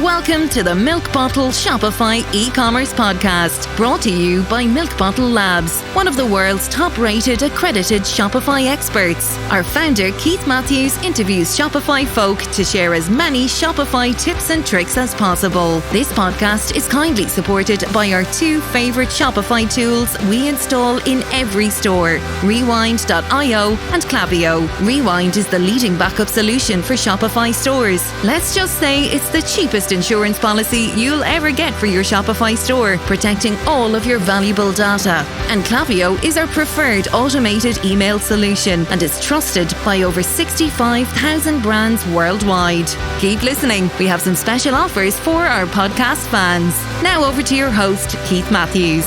Welcome to the Milk Bottle Shopify e-commerce podcast, brought to you by Milk Bottle Labs, one of the world's top-rated accredited Shopify experts. Our founder, Keith Matthews, interviews Shopify folk to share as many Shopify tips and tricks as possible. This podcast is kindly supported by our two favorite Shopify tools we install in every store, Rewind.io and Klaviyo. Rewind is the leading backup solution for Shopify stores. Let's just say it's the cheapest insurance policy you'll ever get for your Shopify store, protecting all of your valuable data. And Klaviyo is our preferred automated email solution and is trusted by over 65,000 brands worldwide. Keep listening. We have some special offers for our podcast fans. Now over to your host, Keith Matthews.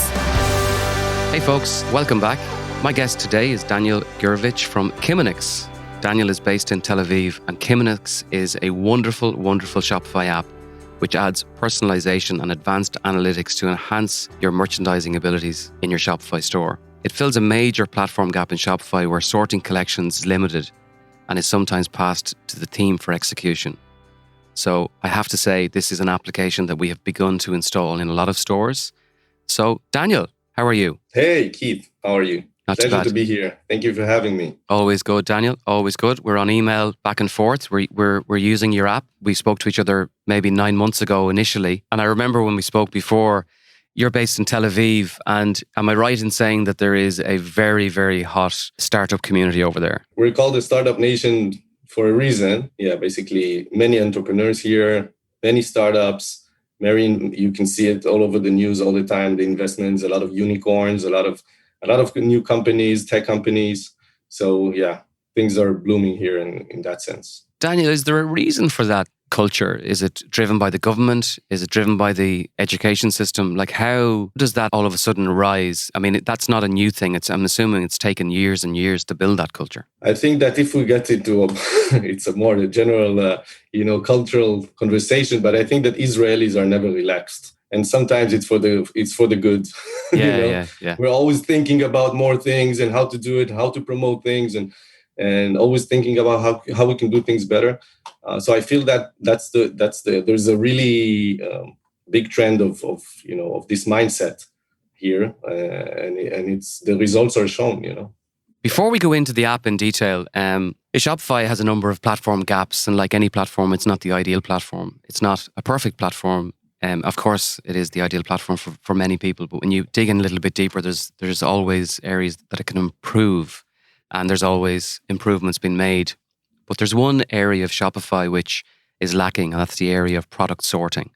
Hey folks, welcome back. My guest today is Daniel Gurevitch from Kimonix. Daniel is based in Tel Aviv, and Kimonix is a wonderful, wonderful Shopify app which adds personalization and advanced analytics to enhance your merchandising abilities in your Shopify store. It fills a major platform gap in Shopify where sorting collections is limited and is sometimes passed to the team for execution. So I have to say, this is an application that we have begun to install in a lot of stores. So Daniel, how are you? Hey Keith, how are you? Not too Pleasure bad. to be here. Thank you for having me. Always good, Daniel. Always good. We're on email back and forth. We're using your app. We spoke to each other maybe 9 months ago initially. And I remember when we spoke before, you're based in Tel Aviv. And am I right in saying that there is a very, very hot startup community over there? We're called the Startup Nation for a reason. Yeah, basically many entrepreneurs here, many startups. Marion, you can see it all over the news all the time. The investments, a lot of unicorns, a lot of new companies, tech companies. So yeah, things are blooming here in that sense. Daniel, is there a reason for that culture? Is it driven by the government? Is it driven by the education system? Like, how does that all of a sudden rise? I mean, that's not a new thing. I'm assuming it's taken years and years to build that culture. I think that if we get into it's a more general, cultural conversation, but I think that Israelis are never relaxed. And sometimes it's for the good. Yeah. We're always thinking about more things and how to do it, how to promote things, and always thinking about how we can do things better. So I feel that there's a really big trend of this mindset here, and it's the results are shown. Before we go into the app in detail, Shopify has a number of platform gaps, and like any platform, it's not the ideal platform. It's not a perfect platform. Of course, it is the ideal platform for many people, but when you dig in a little bit deeper, there's always areas that it can improve, and there's always improvements being made. But there's one area of Shopify which is lacking, and that's the area of product sorting.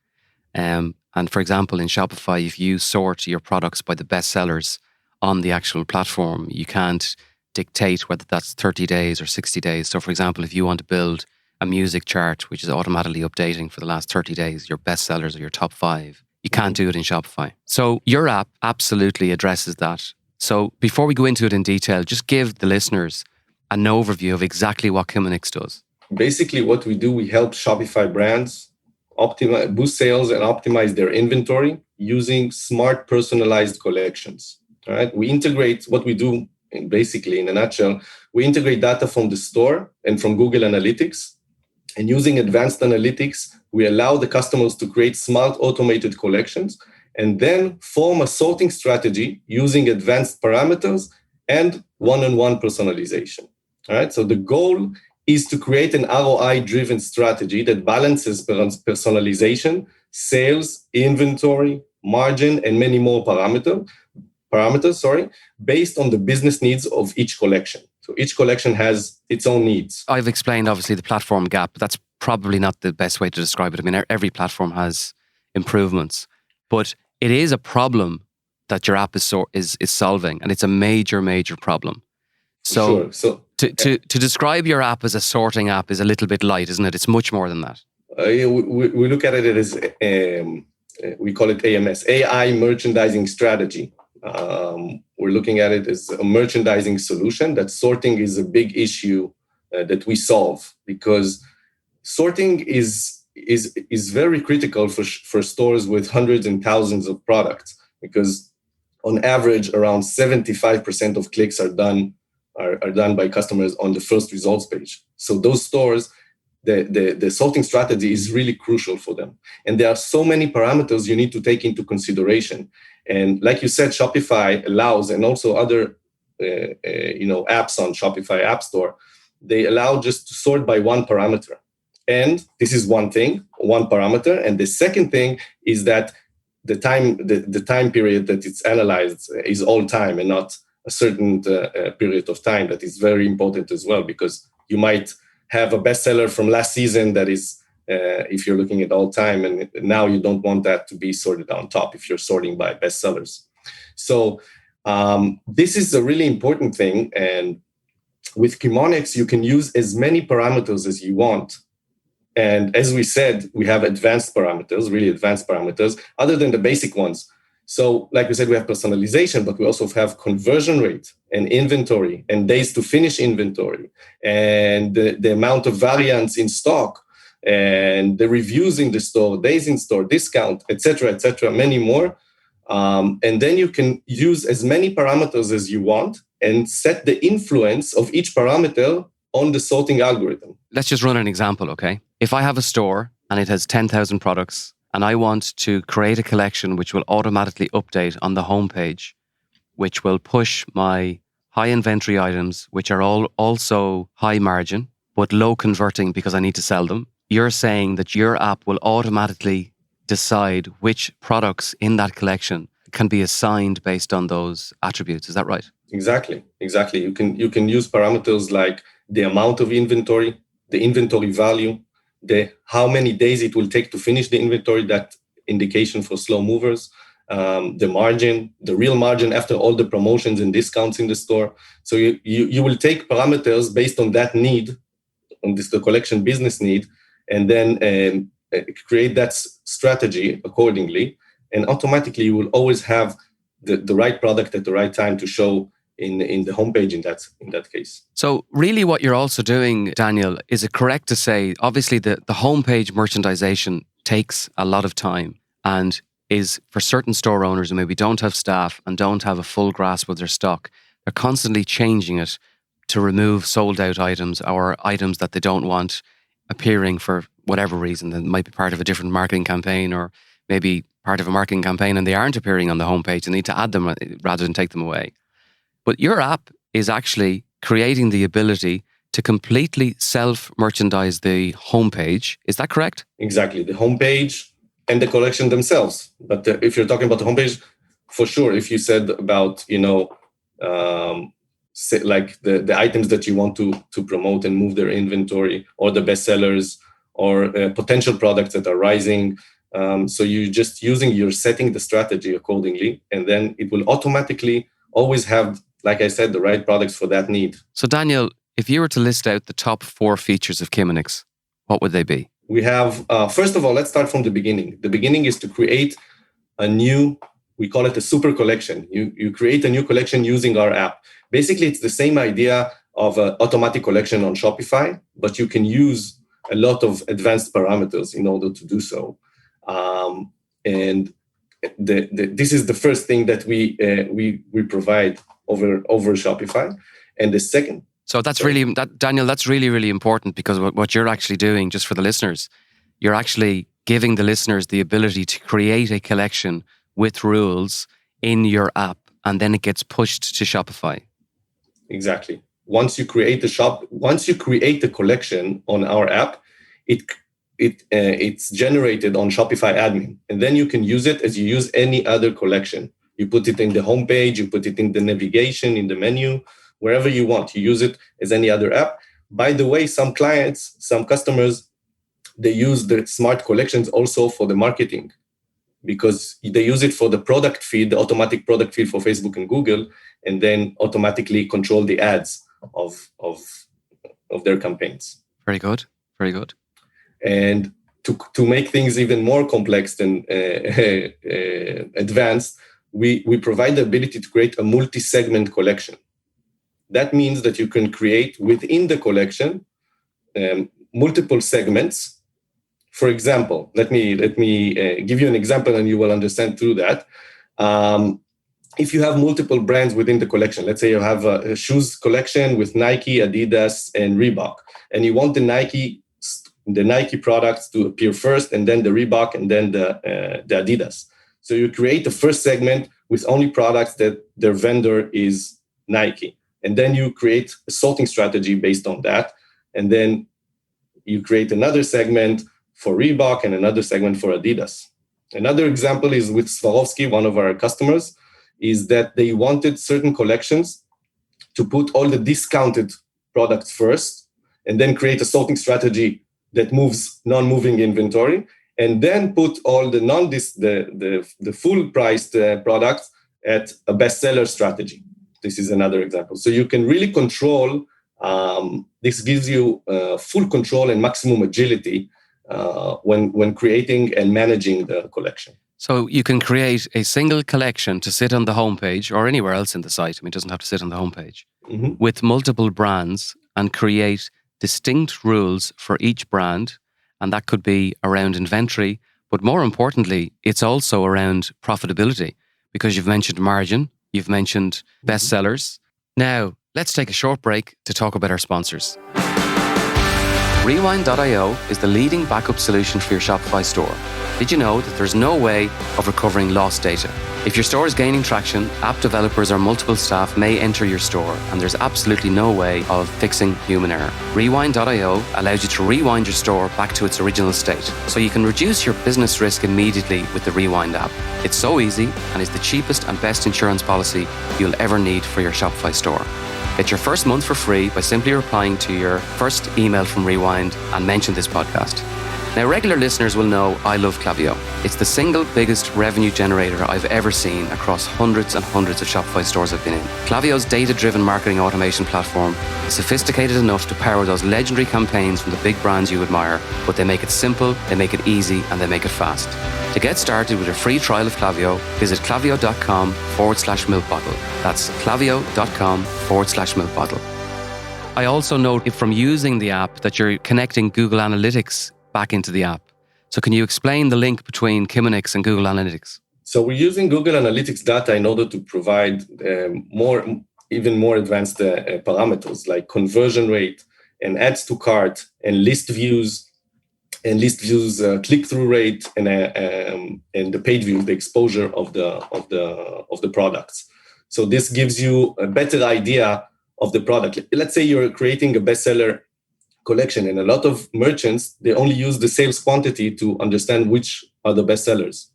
And for example, in Shopify, if you sort your products by the best sellers on the actual platform, you can't dictate whether that's 30 days or 60 days. So for example, if you want to build a music chart, which is automatically updating for the last 30 days, your best sellers or your top 5. You can't do it in Shopify. So your app absolutely addresses that. So before we go into it in detail, just give the listeners an overview of exactly what Kimonix does. Basically, what we do, we help Shopify brands boost sales and optimize their inventory using smart personalized collections. All right. We integrate what we do, basically in a nutshell, we integrate data from the store and from Google Analytics. And using advanced analytics, we allow the customers to create smart automated collections and then form a sorting strategy using advanced parameters and one-on-one personalization. All right. So the goal is to create an ROI-driven strategy that balances personalization, sales, inventory, margin, and many more parameters, based on the business needs of each collection. So each collection has its own needs. I've explained, obviously, the platform gap, but that's probably not the best way to describe it. I mean, every platform has improvements, but it is a problem that your app is solving, and it's a major, major problem. So, sure. To describe your app as a sorting app is a little bit light, isn't it? It's much more than that. We look at it as, we call it AMS, AI Merchandising Strategy. We're looking at it as a merchandising solution. That sorting is a big issue that we solve, because sorting is very critical for stores with hundreds and thousands of products, because on average around 75% of clicks are done by customers on the first results page. So those stores the sorting strategy is really crucial for them. And there are so many parameters you need to take into consideration. And like you said, Shopify allows, and also other apps on Shopify App Store, they allow just to sort by one parameter. And this is one thing, one parameter. And the second thing is that the time period that it's analyzed is all time and not a certain period of time. That is very important as well, because you might have a bestseller from last season that is, if you're looking at all time, and now you don't want that to be sorted on top if you're sorting by bestsellers. So this is a really important thing. And with Kimonix, you can use as many parameters as you want. And as we said, we have advanced parameters, really advanced parameters, other than the basic ones. So like we said, we have personalization, but we also have conversion rate and inventory and days to finish inventory and the amount of variants in stock and the reviews in the store, days in store, discount, etc., many more. And then you can use as many parameters as you want and set the influence of each parameter on the sorting algorithm. Let's just run an example, okay? If I have a store and it has 10,000 products and I want to create a collection which will automatically update on the homepage, which will push my high inventory items, which are all also high margin, but low converting because I need to sell them, you're saying that your app will automatically decide which products in that collection can be assigned based on those attributes. Is that right? Exactly. You can use parameters like the amount of inventory, the inventory value, the how many days it will take to finish the inventory, that indication for slow movers, the margin, the real margin after all the promotions and discounts in the store. So you will take parameters based on that need, on the collection business need, and then create that strategy accordingly. And automatically you will always have the right product at the right time to show in the homepage in that case. So really what you're also doing, Daniel, is it correct to say, obviously the homepage merchandisation takes a lot of time and is for certain store owners who maybe don't have staff and don't have a full grasp of their stock, they're constantly changing it to remove sold out items or items that they don't want appearing for whatever reason. That might be part of a different marketing campaign or maybe part of a marketing campaign and they aren't appearing on the homepage and need to add them rather than take them away. But your app is actually creating the ability to completely self-merchandise the homepage. Is that correct? Exactly. The homepage and the collection themselves. But if you're talking about the homepage, for sure, if you said about, like the items that you want to promote and move their inventory, or the bestsellers, or potential products that are rising. So you're setting the strategy accordingly, and then it will automatically always have, like I said, the right products for that need. So Daniel, if you were to list out the top 4 features of Kimonix, what would they be? We have, first of all, let's start from the beginning. The beginning is to create a new, we call it a super collection. You create a new collection using our app. Basically, it's the same idea of an automatic collection on Shopify, but you can use a lot of advanced parameters in order to do so. And this is the first thing that we provide over Shopify. And the second. So Daniel, that's really, really important, because what you're actually doing, just for the listeners, you're actually giving the listeners the ability to create a collection with rules in your app, and then it gets pushed to Shopify. Exactly. Once you create the collection on our app, it's generated on Shopify admin, and then you can use it as you use any other collection. You put it in the homepage, you put it in the navigation, in the menu, wherever you want. You use it as any other app. By the way, some customers, they use the smart collections also for the marketing, because they use it for the product feed, the automatic product feed for Facebook and Google, and then automatically control the ads of their campaigns. Very good. Very good. And to make things even more complex and advanced, we provide the ability to create a multi-segment collection. That means that you can create within the collection multiple segments. For example, let me give you an example, and you will understand through that. If you have multiple brands within the collection, let's say you have a shoes collection with Nike, Adidas, and Reebok, and you want the Nike the Nike products to appear first, and then the Reebok, and then the Adidas. So you create the first segment with only products that their vendor is Nike. And then you create a sorting strategy based on that. And then you create another segment for Reebok and another segment for Adidas. Another example is with Swarovski, one of our customers, is that they wanted certain collections to put all the discounted products first, and then create a sorting strategy that moves non-moving inventory, and then put all the the full-priced products at a bestseller strategy. This is another example. So you can really control. This gives you full control and maximum agility when creating and managing the collection. So you can create a single collection to sit on the homepage or anywhere else in the site. I mean, it doesn't have to sit on the homepage with multiple brands and create distinct rules for each brand. And that could be around inventory. But more importantly, it's also around profitability, because you've mentioned margin, you've mentioned bestsellers. Now, let's take a short break to talk about our sponsors. Rewind.io is the leading backup solution for your Shopify store. Did you know that there's no way of recovering lost data? If your store is gaining traction, app developers or multiple staff may enter your store, and there's absolutely no way of fixing human error. Rewind.io allows you to rewind your store back to its original state, so you can reduce your business risk immediately with the Rewind app. It's so easy and is the cheapest and best insurance policy you'll ever need for your Shopify store. Get your first month for free by simply replying to your first email from Rewind and mention this podcast. Now, regular listeners will know I love Klaviyo. It's the single biggest revenue generator I've ever seen across hundreds and hundreds of Shopify stores I've been in. Klaviyo's data-driven marketing automation platform is sophisticated enough to power those legendary campaigns from the big brands you admire, but they make it simple, they make it easy, and they make it fast. To get started with a free trial of Klaviyo, visit klaviyo.com/milkbottle. That's klaviyo.com/milkbottle. I also note from using the app that you're connecting Google Analytics back into the app. So can you explain the link between Kimonix and Google Analytics? So we're using Google Analytics data in order to provide even more advanced parameters like conversion rate and adds to cart and list views click-through rate and the page view, the exposure of the products. So this gives you a better idea of the product. Let's say you're creating a bestseller collection, and a lot of merchants, they only use the sales quantity to understand which are the best sellers.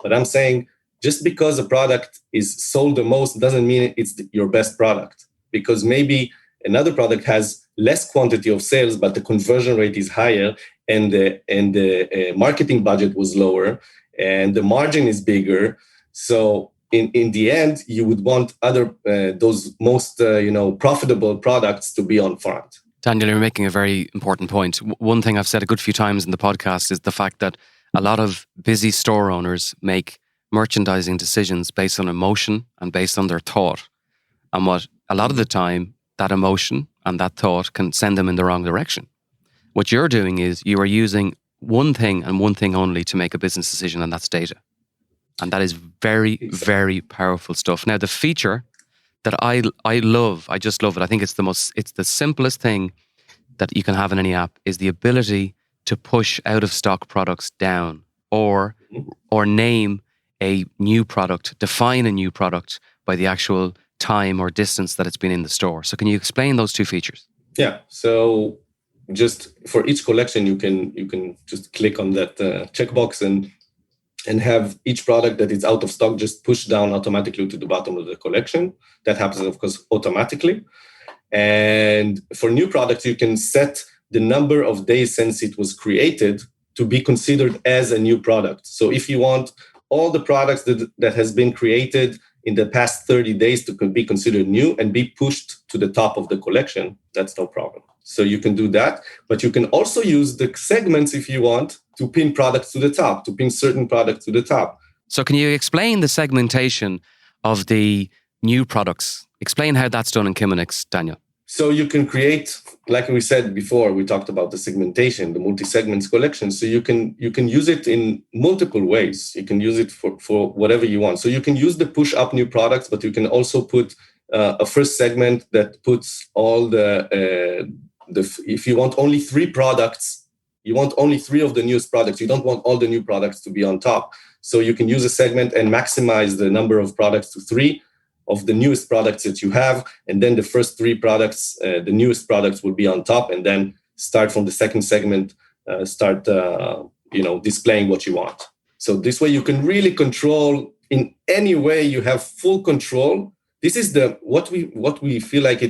But I'm saying just because a product is sold the most doesn't mean it's your best product, because maybe another product has less quantity of sales, but the conversion rate is higher, and the marketing budget was lower, and the margin is bigger. So in the end, you would want those most profitable products to be on front. Daniel, you're making a very important point. One thing I've said a good few times in the podcast is the fact that a lot of busy store owners make merchandising decisions based on emotion and based on their thought. And what a lot of the time, that emotion and that thought can send them in the wrong direction. What you're doing is you are using one thing and one thing only to make a business decision, and that's data. And that is very, very powerful stuff. Now, the feature that I love, I just love it. I think it's the simplest thing that you can have in any app is the ability to push out of stock products down or name a new product, define a new product by the actual time or distance that it's been in the store. So can you explain those two features? Yeah. So just for each collection, you can just click on that checkbox and have each product that is out of stock just push down automatically to the bottom of the collection. That happens, of course, automatically. And for new products, you can set the number of days since it was created to be considered as a new product. So if you want all the products that has been created in the past 30 days to be considered new and be pushed to the top of the collection, that's no problem. So you can do that, but you can also use the segments if you want to pin products to the top, to pin certain products to the top. So can you explain the segmentation of the new products? Explain how that's done in Kimonix, Daniel. So you can create, like we said before, we talked about the segmentation, the multi-segments collection. So you can use it in multiple ways. You can use it for whatever you want. So you can use the push up new products, but you can also put a first segment that puts all if you want only 3 products You want only 3 of the newest products. You don't want all the new products to be on top. So you can use a segment and maximize the number of products to 3 of the newest products that you have. And then the first 3 products, the newest products will be on top. And then start from the second segment, displaying what you want. So this way you can really control in any way. You have full control. This is what we feel like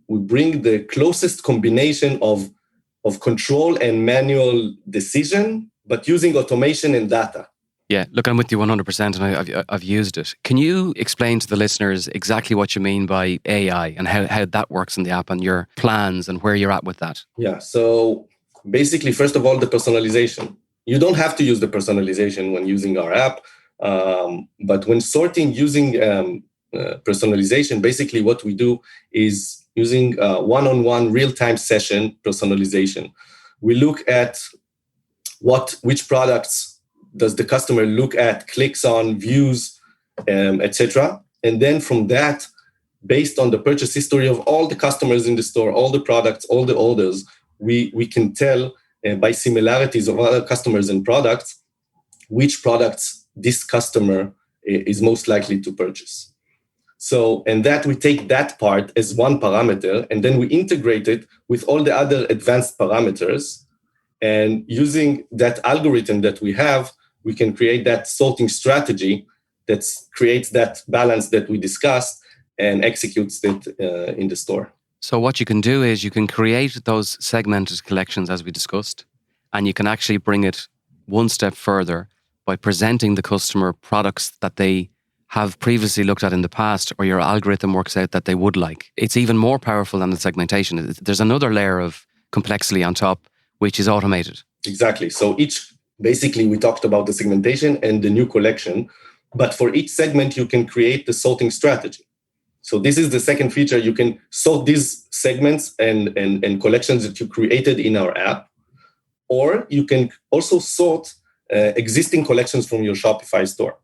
we bring the closest combination of control and manual decision, but using automation and data. Yeah, look, I'm with you 100%, and I've used it. Can you explain to the listeners exactly what you mean by AI and how that works in the app and your plans and where you're at with that? Yeah, so basically, first of all, the personalization. You don't have to use the personalization when using our app, but when sorting using personalization, basically what we do is using one-on-one real-time session personalization. We look at which products does the customer look at, clicks on, views, etc. And then from that, based on the purchase history of all the customers in the store, all the products, all the orders, we can tell by similarities of other customers and products, which products this customer is most likely to purchase. So, and that we take that part as one parameter, and then we integrate it with all the other advanced parameters. And using that algorithm that we have, we can create that sorting strategy that creates that balance that we discussed and executes it in the store. So what you can do is you can create those segmented collections as we discussed, and you can actually bring it one step further by presenting the customer products that they have previously looked at in the past, or your algorithm works out that they would like. It's even more powerful than the segmentation. There's another layer of complexity on top, which is automated. Exactly. So basically, we talked about the segmentation and the new collection, but for each segment, you can create the sorting strategy. So this is the second feature. You can sort these segments and collections that you created in our app, or you can also sort existing collections from your Shopify store.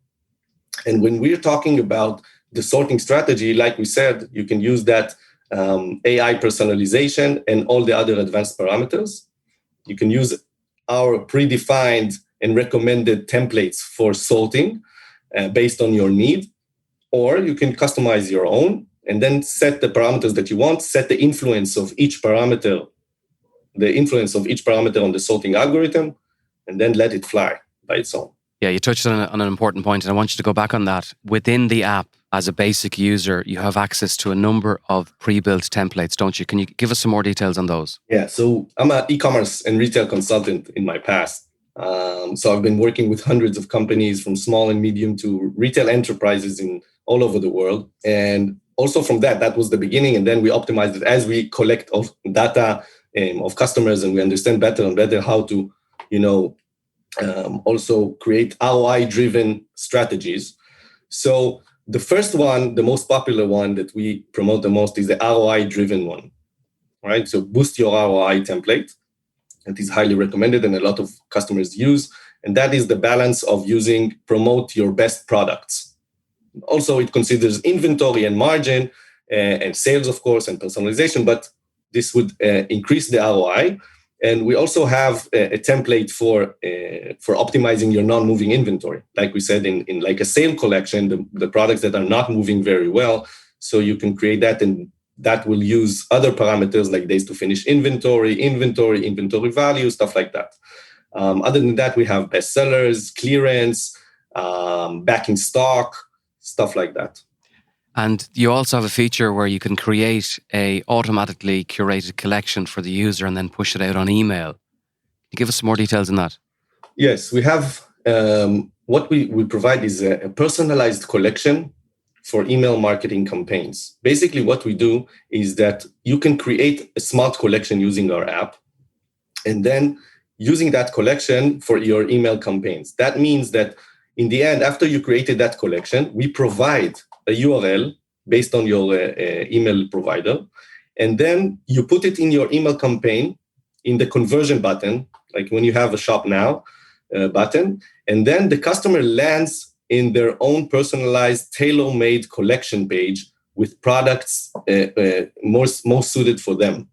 And when we're talking about the sorting strategy, like we said, you can use that AI personalization and all the other advanced parameters. You can use our predefined and recommended templates for sorting based on your need, or you can customize your own and then set the parameters that you want, set the influence of each parameter on the sorting algorithm, and then let it fly by its own. Yeah, you touched on an important point, and I want you to go back on that. Within the app, as a basic user, you have access to a number of pre-built templates, don't you? Can you give us some more details on those? Yeah, so I'm an e-commerce and retail consultant in my past. So I've been working with hundreds of companies from small and medium to retail enterprises in all over the world. And also from that was the beginning. And then we optimized it as we collect of data of customers, and we understand better and better how to, also create ROI-driven strategies. So the first one, the most popular one that we promote the most is the ROI-driven one, right? So boost your ROI template. That is highly recommended and a lot of customers use. And that is the balance of promote your best products. Also, it considers inventory and margin and sales, of course, and personalization, but this would increase the ROI. And we also have a template for optimizing your non-moving inventory. Like we said, in like a sale collection, the products that are not moving very well. So you can create that, and that will use other parameters like days to finish inventory value, stuff like that. Other than that, we have bestsellers, clearance, back in stock, stuff like that. And you also have a feature where you can create a automatically curated collection for the user and then push it out on email. Can you give us some more details on that? Yes, we have what we provide is a personalized collection for email marketing campaigns. Basically, what we do is that you can create a smart collection using our app, and then using that collection for your email campaigns. That means that in the end, after you created that collection, we provide a URL based on your email provider, and then you put it in your email campaign in the conversion button, like when you have a shop now button, and then the customer lands in their own personalized, tailor-made collection page with products most suited for them.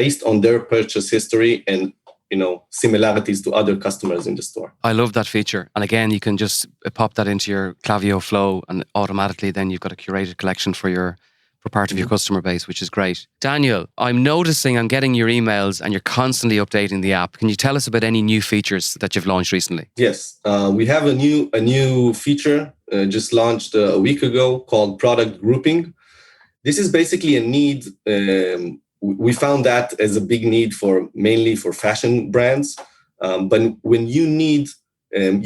based on their purchase history and similarities to other customers in the store. I love that feature. And again, you can just pop that into your Klaviyo flow and automatically then you've got a curated collection for part of your customer base, which is great. Daniel, I'm getting your emails and you're constantly updating the app. Can you tell us about any new features that you've launched recently? Yes, we have a new feature just launched a week ago called Product Grouping. This is basically a need. We found that as a big need mainly for fashion brands. But when you need,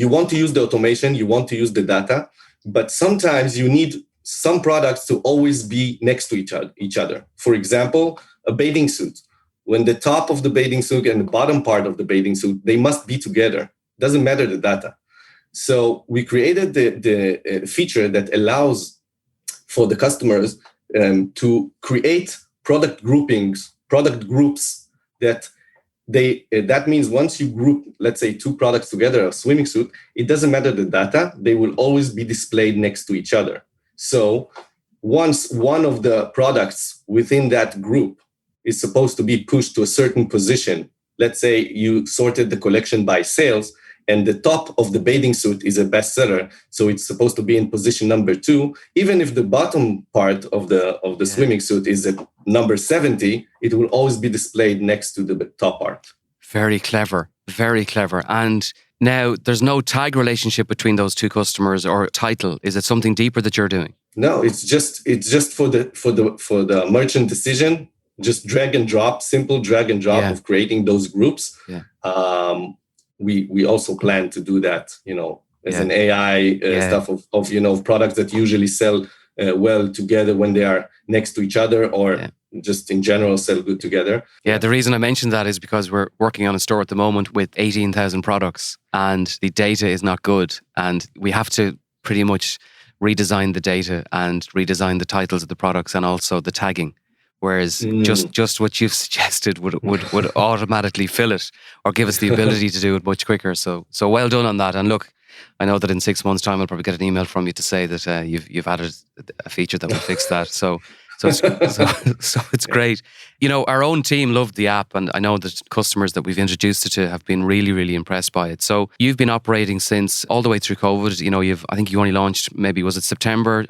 you want to use the automation, you want to use the data, but sometimes you need some products to always be next to each other. For example, a bathing suit. When the top of the bathing suit and the bottom part of the bathing suit, they must be together. Doesn't matter the data. So we created the feature that allows for the customers to create product groups that means once you group, let's say 2 products together, a swimming suit, it doesn't matter the data, they will always be displayed next to each other. So once one of the products within that group is supposed to be pushed to a certain position, let's say you sorted the collection by sales, and the top of the bathing suit is a bestseller, so it's supposed to be in position number 2. Even if the bottom part of the swimming suit is at number 70, it will always be displayed next to the top part. Very clever, very clever. And now there's no tag relationship between those 2 customers or title. Is it something deeper that you're doing? No, it's just for the merchant decision. Just simple drag and drop of creating those groups. Yeah. We also plan to do that, as an AI stuff of products that usually sell well together when they are next to each other or just in general sell good together. Yeah, the reason I mentioned that is because we're working on a store at the moment with 18,000 products and the data is not good. And we have to pretty much redesign the data and redesign the titles of the products and also the tagging. Whereas just what you've suggested would automatically fill it or give us the ability to do it much quicker. So well done on that. And look, I know that in 6 months' time, I'll probably get an email from you to say that you've added a feature that will fix that. So it's great. Our own team loved the app, and I know that customers that we've introduced it to have been really, really impressed by it. So you've been operating since all the way through COVID. I think you only launched maybe, was it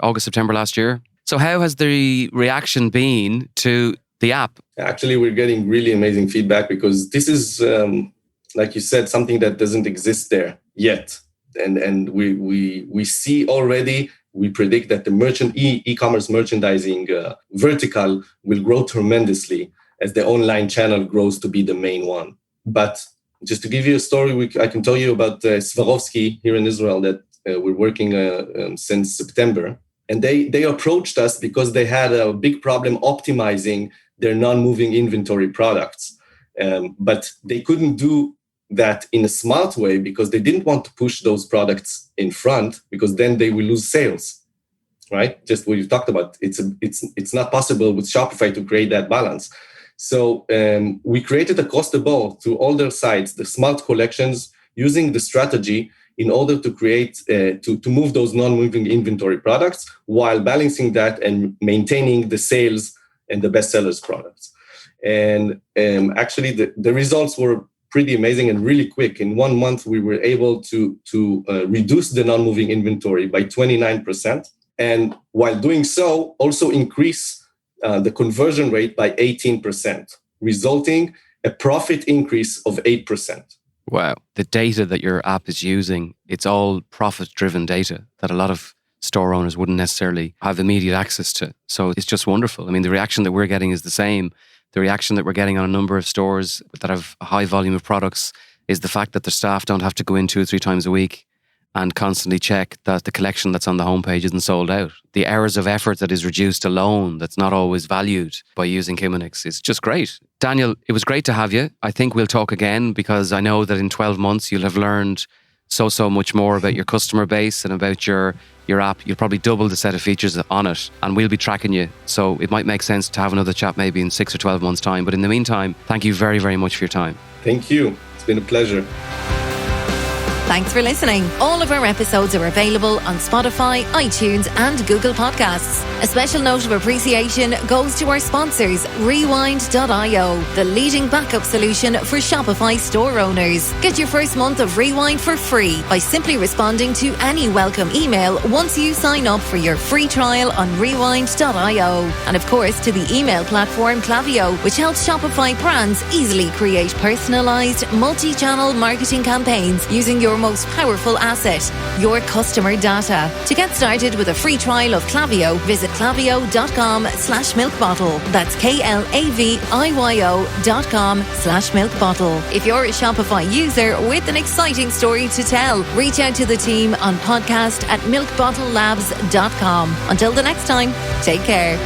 August, September last year? So how has the reaction been to the app? Actually, we're getting really amazing feedback because this is, like you said, something that doesn't exist there yet. And we see already, we predict that the e-commerce merchandising vertical will grow tremendously as the online channel grows to be the main one. But just to give you a story, I can tell you about Swarovski here in Israel that we're working since September. And they approached us because they had a big problem optimizing their non-moving inventory products. But they couldn't do that in a smart way because they didn't want to push those products in front because then they will lose sales, right? Just what you talked about. It's not possible with Shopify to create that balance. So we created across the board through all their sites, the smart collections using the strategy in order to create, to move those non-moving inventory products while balancing that and maintaining the sales and the bestsellers products. And actually, the results were pretty amazing and really quick. In 1 month, we were able to reduce the non-moving inventory by 29%. And while doing so, also increase the conversion rate by 18%, resulting a profit increase of 8%. Wow. The data that your app is using, it's all profit-driven data that a lot of store owners wouldn't necessarily have immediate access to. So it's just wonderful. I mean, the reaction that we're getting is the same. The reaction that we're getting on a number of stores that have a high volume of products is the fact that their staff don't have to go in 2 or 3 times a week and constantly check that the collection that's on the homepage isn't sold out. The hours of effort that is reduced alone, that's not always valued by using Kimonix, is just great. Daniel, it was great to have you. I think we'll talk again because I know that in 12 months you'll have learned so much more about your customer base and about your app. You'll probably double the set of features on it and we'll be tracking you. So it might make sense to have another chat maybe in 6 or 12 months' time. But in the meantime, thank you very, very much for your time. Thank you. It's been a pleasure. Thanks for listening. All of our episodes are available on Spotify, iTunes, and Google Podcasts. A special note of appreciation goes to our sponsors, Rewind.io, the leading backup solution for Shopify store owners. Get your first month of Rewind for free by simply responding to any welcome email once you sign up for your free trial on Rewind.io. And of course, to the email platform Klaviyo, which helps Shopify brands easily create personalized, multi-channel marketing campaigns using your most powerful asset, your customer data. To get started with a free trial of Klaviyo, visit klaviyo.com/milkbottle. That's KLAVIYO.com/milkbottle. If you're a Shopify user with an exciting story to tell, reach out to the team on podcast@milkbottlelabs.com. Until the next time, take care.